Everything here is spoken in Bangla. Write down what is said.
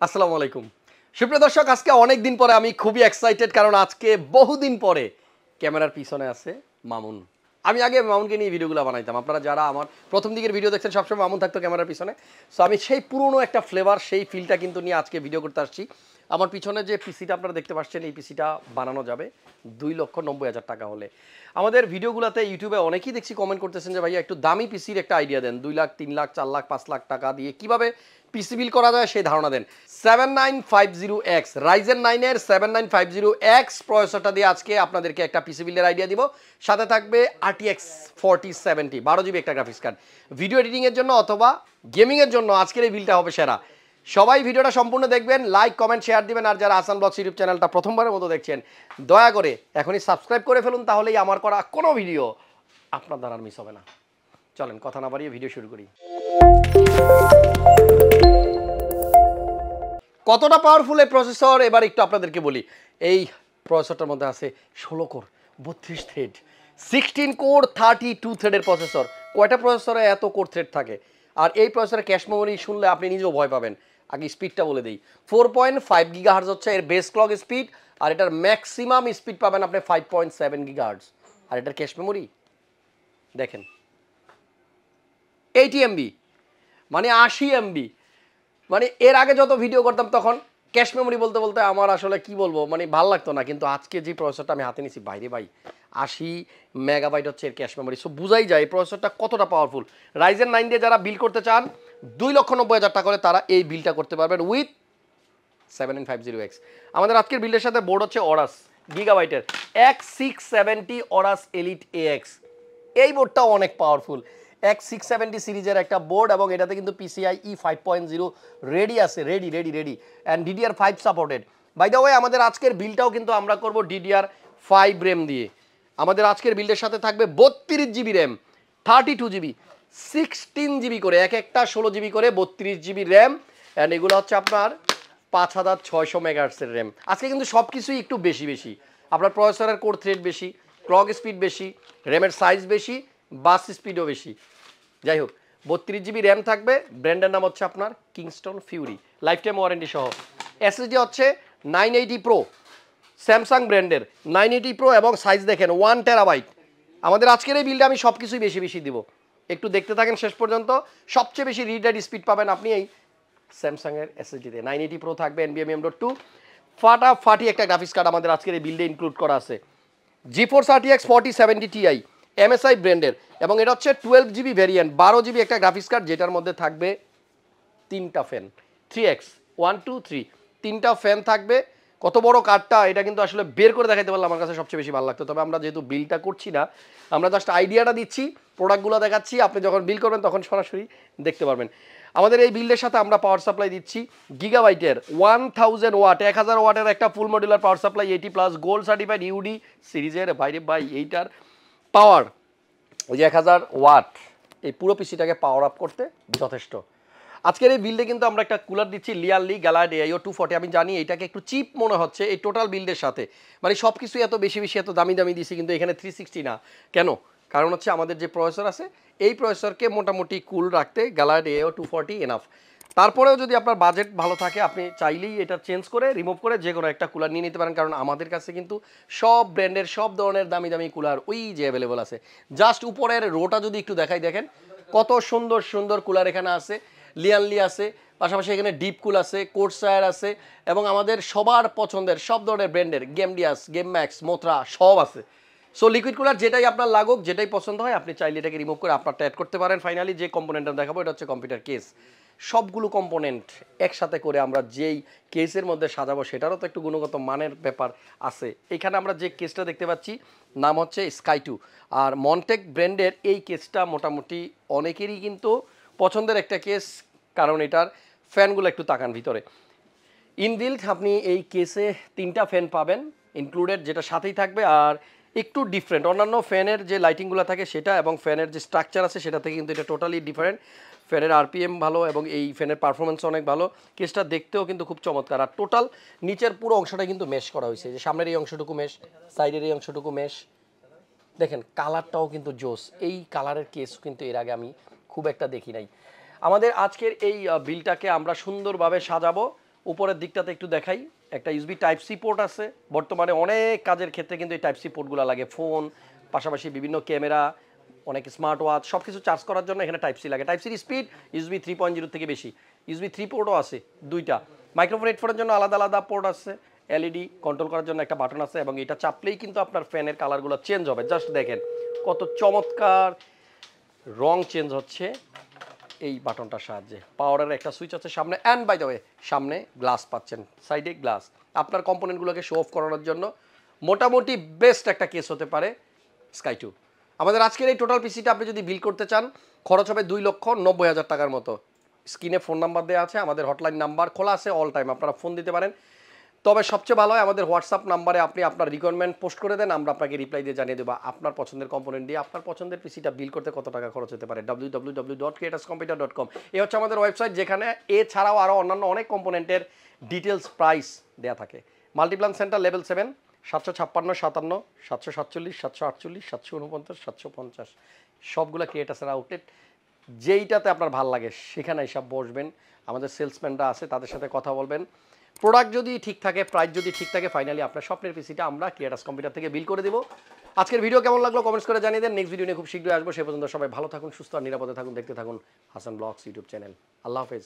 আসসালামু আলাইকুম সুপ্রিয় দর্শক আজকে অনেক দিন পরে আমি খুবই এক্সাইটেড কারণ আজকে বহুদিন পরে ক্যামেরার পিছনে আছে মামুন। আমি আগে মামুনকে নিয়ে ভিডিওগুলো বানাইতাম, আপনারা যারা আমার প্রথম দিকের ভিডিও দেখছেন সবসময় মামুন থাকতো ক্যামেরার পিছনে। সো আমি সেই পুরনো একটা ফ্লেভার সেই ফিলটা কিন্তু নিয়ে আজকে ভিডিও করতে আসছি। আমার পিছনে যে পিসিটা আপনারা দেখতে পাচ্ছেন এই পিসিটা বানানো যাবে 2,90,000 টাকা হলে। আমাদের ভিডিওগুলোতে ইউটিউবে অনেকেই দেখছি কমেন্ট করতেছেন যে ভাইয়া একটু দামি পিসির একটা আইডিয়া দেন, 2 লাখ 3 লাখ 4 লাখ 5 লাখ টাকা দিয়ে কিভাবে পিসি বিল করা যায় সেই ধারণা দেন। 7950X Ryzen 9 এর 7950X প্রসেসরটা দিয়ে আজকে আপনাদেরকে একটা পিসি বিলের আইডিয়া দিব। সাথে থাকবে RTX 4070 12GB একটা গ্রাফিক্স কার্ড। ভিডিও এডিটিং এর জন্য অথবা গেমিং এর জন্য আজকের এই বিলটা হবে সেরা। সবাই ভিডিওটা সম্পূর্ণ দেখবেন, লাইক কমেন্ট শেয়ার দিবেন। আর যারা আসান ব্লগস ইউটিউব চ্যানেলটা প্রথমবারের মতো দেখছেন দয়া করে এখনই সাবস্ক্রাইব করে ফেলুন, তাহলেই আমার করা কোনো ভিডিও আপনার দ্বারা মিস হবে না। চলেন কথা না বাড়িয়ে ভিডিও শুরু করি। কতটা পাওয়ারফুল এই প্রসেসর এবার একটু আপনাদেরকে বলি। এই প্রসেসরটার মধ্যে আছে 16 কোর 32 থ্রেড 16 কোর 32 থ্রেডের প্রসেসর। কয়টা প্রসেসরে এত কোর থ্রেড থাকে? আর এই প্রসেসরে ক্যাশ মেমোরি শুনলে আপনি নিজেও ভয় পাবেন। আগে স্পিডটা বলে দিই, 4.5 গিগাহার্জ হচ্ছে এর বেস ক্লক স্পিড, আর এটার ম্যাক্সিমাম স্পিড পাবেন আপনি 5.7 গিগাহার্জ। আর এটার ক্যাশ মেমোরি দেখেন 80 MB, মানে 80 MB। মানে এর আগে যত ভিডিও করতাম তখন ক্যাশ মেমোরি বলতে বলতে আমার আসলে কি বলবো, মানে ভালো লাগতো না। কিন্তু আজকে যে প্রসেসরটা আমি হাতে নিয়েছি, বাইরে ভাই 80 মেগাবাইট হচ্ছে এর ক্যাশ মেমোরি। সো বুঝাই যায় এই প্রসেসরটা কতটা পাওয়ারফুল। Ryzen 9 দিয়ে যারা বিল করতে চান 2,90,000 টাকা করে তারা এই বিলটা করতে পারবেন উইথ 7950X। আমাদের আজকের বিল্ডের সাথে বোর্ড হচ্ছে অরাস গিগাবাইটের X670 অরাস এলিট AX। এই বোর্ডটাও অনেক পাওয়ারফুল, X670 সিরিজের একটা বোর্ড, এবং এটাতে কিন্তু PCIe 5.0 রেডি আছে, ready and DDR5 supported. By the way আমাদের আজকের বিলটাও কিন্তু আমরা করব DDR5 র্যাম দিয়ে। আমাদের আজকের বিল্ডের সাথে থাকবে 32GB র্যাম, 32GB 16GB করে, এক একটা 16GB করে 32GB র্যাম, অ্যান্ড এগুলো হচ্ছে আপনার 5600 মেগাহার্টজের র্যাম। আজকে কিন্তু সব কিছুই একটু বেশি। আপনার প্রসেসরের কোর থ্রেড বেশি, ক্লক স্পিড বেশি, র্যামের সাইজ বেশি, বাস স্পিডও বেশি। যাই হোক 32GB র্যাম থাকবে, ব্র্যান্ডের নাম হচ্ছে আপনার Kingston Fury, life time warranty সহ। এসএসডি হচ্ছে 980 প্রো, স্যামসাং ব্র্যান্ডের 980 প্রো, এবং সাইজ দেখেন 1 টেরাবাইট। আমাদের আজকের এই বিলটা আমি সব কিছুই বেশি দিব, একটু দেখতে থাকেন শেষ পর্যন্ত। সবচেয়ে বেশি রিড রাইট স্পিড পাবেন আপনি এই স্যামসাংয়ের এসএসডিতে। 980 প্রো থাকবে NVMe M.2, ফাটাফাটি একটা গ্রাফিক্স কার্ড আমাদের আজকের এই বিল্ডে ইনক্লুড করা আছে। GeForce RTX 4070 Ti MSI ব্র্যান্ডের, এবং এটা হচ্ছে 12GB ভ্যারিয়েন্ট, 12GB একটা গ্রাফিক্স কার্ড, যেটার মধ্যে থাকবে 3টা ফ্যান 3x 1 2 3 3টা ফ্যান থাকবে। কত বড় কার্ডটা এটা কিন্তু আসলে বের করে দেখাতে পারলে আমার কাছে সবচেয়ে বেশি ভালো লাগতো। তবে আমরা যেহেতু বিলটা করছি না, আমরা জাস্ট আইডিয়াটা দিচ্ছি, প্রোডাক্টগুলো দেখাচ্ছি, আপনি যখন বিল করবেন তখন সরাসরি দেখতে পারবেন। আমাদের এই বিল্ডের সাথে আমরা পাওয়ার সাপ্লাই দিচ্ছি গিগাবাইটের 1000 ওয়াট 1000 ওয়াটের একটা full modular power supply, 80+ gold certified UD সিরিজের। বাইরে ভাই এইটার পাওয়ার ওই যে 1000 ওয়াট এই পুরো পিসিটাকে পাওয়ার আপ করতে যথেষ্ট। আজকের এই বিল্ডে কিন্তু আমরা একটা কুলার দিচ্ছি লিয়ারলি গ্যালাড AIO 240। আমি জানি এটাকে একটু চিপ মনে হচ্ছে এই টোটাল বিল্ডের সাথে, মানে সব কিছু এত বেশি এত দামি দিছি, কিন্তু এখানে 360 না কেন? কারণ হচ্ছে আমাদের যে প্রসেসর আছে এই প্রসেসরকে মোটামুটি কুল রাখতে গ্যালাড AIO 240 এনাফ। তারপরেও যদি আপনার বাজেট ভালো থাকে আপনি চাইলেই এটা চেঞ্জ করে রিমুভ করে যে কোনো একটা কুলার নিয়ে নিতে পারেন, কারণ আমাদের কাছে কিন্তু সব ব্র্যান্ডের সব ধরনের দামি কুলার ওই যে অ্যাভেলেবল আছে। জাস্ট উপরের রোটা যদি একটু দেখাই, দেখেন কত সুন্দর কুলার এখানে আছে, লিয়ানলি আছে, পাশাপাশি এখানে DeepCool আছে, কোর্সায়ার আছে, এবং আমাদের সবার পছন্দের সব ধরনের ব্র্যান্ডের গেমডিয়াস, গেম ম্যাক্স, মোথরা সব আছে। সো লিকুইড কুলার যেটাই আপনার লাগুক, যেটাই পছন্দ হয় আপনি চাইলে এটাকে রিমুভ করে আপনারটা অ্যাড করতে পারেন। ফাইনালি যে কম্পোনেন্টটা দেখাবো এটা হচ্ছে কম্পিউটার কেস। সবগুলো কম্পোনেন্ট একসাথে করে আমরা যেই কেসের মধ্যে সাজাবো সেটারও তো একটু গুণগত মানের ব্যাপার আছে। এখানে আমরা যে কেসটা দেখতে পাচ্ছি নাম হচ্ছে Sky 2, আর মনটেক ব্র্যান্ডের এই কেসটা মোটামুটি অনেকেরই কিন্তু পছন্দের একটা কেস, কারণ এটার ফ্যানগুলো একটু তাকান ভিতরে ইনবিল্ট। আপনি এই কেসে 3টা ফ্যান পাবেন ইনক্লুডেড, যেটা সাথেই থাকবে, আর একটু ডিফারেন্ট অন্যান্য ফ্যানের যে লাইটিংগুলো থাকে সেটা এবং ফ্যানের যে স্ট্রাকচার আছে সেটা থেকে কিন্তু এটা টোটালি ডিফারেন্ট। ফ্যানের RPM ভালো এবং এই ফ্যানের পারফরমেন্স অনেক ভালো। কেসটা দেখতেও কিন্তু খুব চমৎকার, আর টোটাল নিচের পুরো অংশটা কিন্তু মেশ করা হয়েছে, যে সামনের এই অংশটুকু মেশ, সাইডের এই অংশটুকু মেশ। দেখেন কালারটাও কিন্তু জোস, এই কালারের কেস কিন্তু এর আগে আমি খুব একটা দেখি নাই। আমাদের আজকের এই বিলটাকে আমরা সুন্দরভাবে সাজাবো উপরের দিকটাতে একটু দেখাই, একটা ইউএসবি টাইপ সি পোর্ট আছে। বর্তমানে অনেক কাজের ক্ষেত্রে কিন্তু এই টাইপ সি পোর্টগুলো লাগে, ফোন পাশাপাশি বিভিন্ন ক্যামেরা, অনেক স্মার্ট ওয়াচ সব কিছু চার্জ করার জন্য এখানে টাইপ সি লাগে। টাইপ সির স্পিড ইউএসবি 3.0 থেকে বেশি। ইউএসবি 3 পোর্টও আছে দুইটা। মাইক্রোফোন হেডফোনের জন্য আলাদা আলাদা পোর্ট আছে। এলইডি কন্ট্রোল করার জন্য একটা বাটন আছে এবং এটা চাপলেই কিন্তু আপনার ফ্যানের কালারগুলো চেঞ্জ হবে। জাস্ট দেখেন কত চমৎকার রং চেঞ্জ হচ্ছে এই বাটনটার সাহায্যে। পাওয়ারের একটা সুইচ আছে সামনে, অ্যান্ড বাই দ্য ওয়ে সামনে গ্লাস পাচ্ছেন, সাইডে গ্লাস। আপনার কম্পোনেন্টগুলোকে শো অফ করানোর জন্য মোটামুটি বেস্ট একটা কেস হতে পারে স্কাই 2। আমাদের আজকের এই টোটাল পিসিটা আপনি যদি বিল করতে চান খরচ হবে 2,90,000 টাকার মতো। স্ক্রিনে ফোন নাম্বার দেওয়া আছে, আমাদের হটলাইন নাম্বার খোলা আছে অল টাইম, আপনারা ফোন দিতে পারেন। তবে সবচেয়ে ভালো হয় আমাদের হোয়াটসঅ্যাপ নাম্বারে আপনি আপনার রিকোয়ারমেন্ট পোস্ট করে দেন, আমরা আপনাকে রিপ্লাই দিয়ে জানিয়ে দেবো আপনার পছন্দের কম্পোনেন্ট দিয়ে আপনার পছন্দের পিসিটা বিল করতে কত টাকা খরচ হতে পারে। www.creatuscomputer.com এই হচ্ছে আমাদের ওয়েবসাইট, যেখানে এছাড়াও আরও অন্যান্য অনেক কম্পোনেন্টের ডিটেলস প্রাইস দেওয়া থাকে। মাল্টিপ্লান সেন্টার লেভেল 7, 756 57 747 748 749 750 সবগুলো ক্রিয়েটাসের আউটলেট। যেইটাতে আপনার ভাল লাগে সেখানে এসব বসবেন, আমাদের সেলসম্যানরা আছে তাদের সাথে কথা বলবেন। প্রোডাক্ট যদি ঠিক থাকে, প্রাইস যদি ঠিক থাকে, ফাইনালি আপনার স্বপ্নের পিসিটা আমরা ক্রিয়েটাস কম্পিউটার থেকে বিল করে দেবো। আজকের ভিডিও কেমন লাগলো কমেন্টস করে জানিয়ে দেন। নেক্সট ভিডিও নিয়ে খুব শীঘ্রই আসবো। সে পর্যন্ত সবাই ভালো থাকুন, সুস্থ আর নিরাপদে থাকুন। দেখতে থাকুন হাসান ব্লগস ইউটিউব চ্যানেল। আল্লাহ হাফেজ।